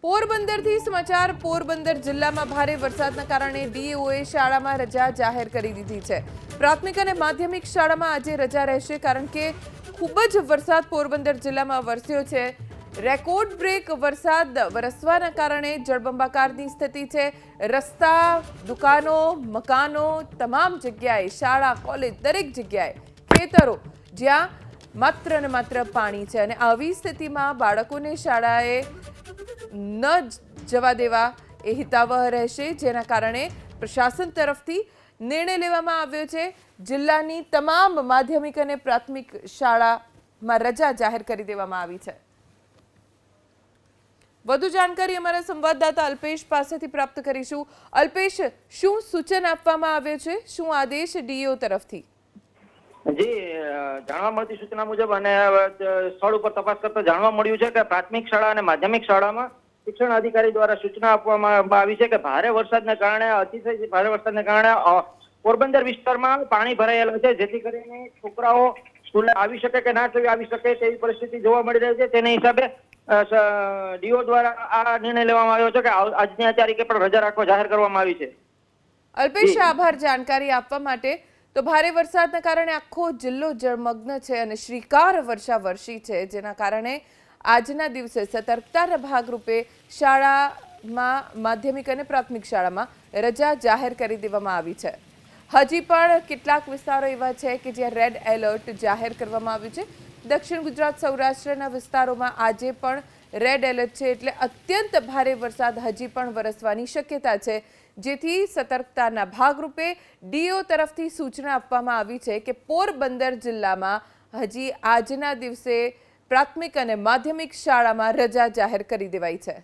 પોરબંદરથી સમાચાર પોરબંદર જિલ્લામાં ભારે વરસાદના કારણે ડીઓએ શાળામાં રજા જાહેર કરી દીધી છે। પ્રાથમિક અને માધ્યમિક શાળામાં આજે રજા રહેશે કારણ કે ખૂબ જ વરસાદ પોરબંદર જિલ્લામાં વરસ્યો છે। રેકોર્ડ બ્રેક વરસાદ વરસવાના કારણે જળબંબાકારની સ્થિતિ છે। રસ્તા, દુકાનો, મકાનો તમામ જગ્યાએ શાળા, કોલેજ દરેક જગ્યાએ ખેતરો જ્યાં માત્ર ને માત્ર પાણી છે અને આવી સ્થિતિમાં બાળકોને શાળાએ ન જવા દેવા એ હિતાવહ રહેશે, જેના કારણે પ્રશાસન તરફથી નિર્ણય લેવામાં આવ્યો છે। જિલ્લાની તમામ માધ્યમિક અને પ્રાથમિક શાળામાં રજા જાહેર કરી દેવામાં આવી છે। વધુ જાણકારી અમારા સંવાદદાતા અલ્પેશ પાસેથી પ્રાપ્ત કરીશું। અલ્પેશ, શું સૂચન આપવામાં આવ્યું છે? શું આદેશ ડીઓ તરફથી? જી, જાણવા મળતી સૂચના મુજબ અને સ્થળ ઉપર તપાસ કરતા જાણવા મળ્યું છે કે પ્રાથમિક શાળા અને માધ્યમિક શાળામાં શિક્ષણ અધિકારી દ્વારા સૂચના આપવામાં આવી છે કે ભારે વરસાદને કારણે અતિશય ભારે વરસાદને કારણે પોરબંદર વિસ્તારમાં પાણી ભરાયેલા છે, જેથી કરીને છોકરાઓ સ્કૂલે આવી શકે કે ના આવી શકે તેવી પરિસ્થિતિ જોવા મળી રહી છે। તેના હિસાબે ડીઓ દ્વારા આ નિર્ણય લેવામાં આવ્યો છે કે આજની તારીખે પણ રજા રાખવા જાહેર કરવામાં આવી છે। અલ્પેશ, આભાર જાણકારી આપવા માટે। તો ભારે વરસાદના કારણે આખો જિલ્લો જળમગ્ન છે અને શ્રીકાર વર્ષા વરસી છે, જેના કારણે આજના દિવસે સતર્કતાના ભાગરૂપે શાળામાં માધ્યમિક અને પ્રાથમિક શાળામાં રજા જાહેર કરી દેવામાં આવી છે। હજી પણ કેટલાક વિસ્તારો એવા છે કે જ્યાં રેડ એલર્ટ જાહેર કરવામાં આવ્યું છે। દક્ષિણ ગુજરાત, સૌરાષ્ટ્રના વિસ્તારોમાં આજે પણ રેડ એલર્ટ છે, એટલે અત્યંત ભારે વરસાદ હજી પણ વરસવાની શક્યતા છે, જેથી સતર્કતાના ભાગરૂપે ડીઓ તરફથી સૂચના આપવામાં આવી છે કે પોરબંદર જિલ્લામાં હજી આજના દિવસે પ્રાથમિક અને માધ્યમિક શાળામાં રજા જાહેર કરી દેવાઈ છે।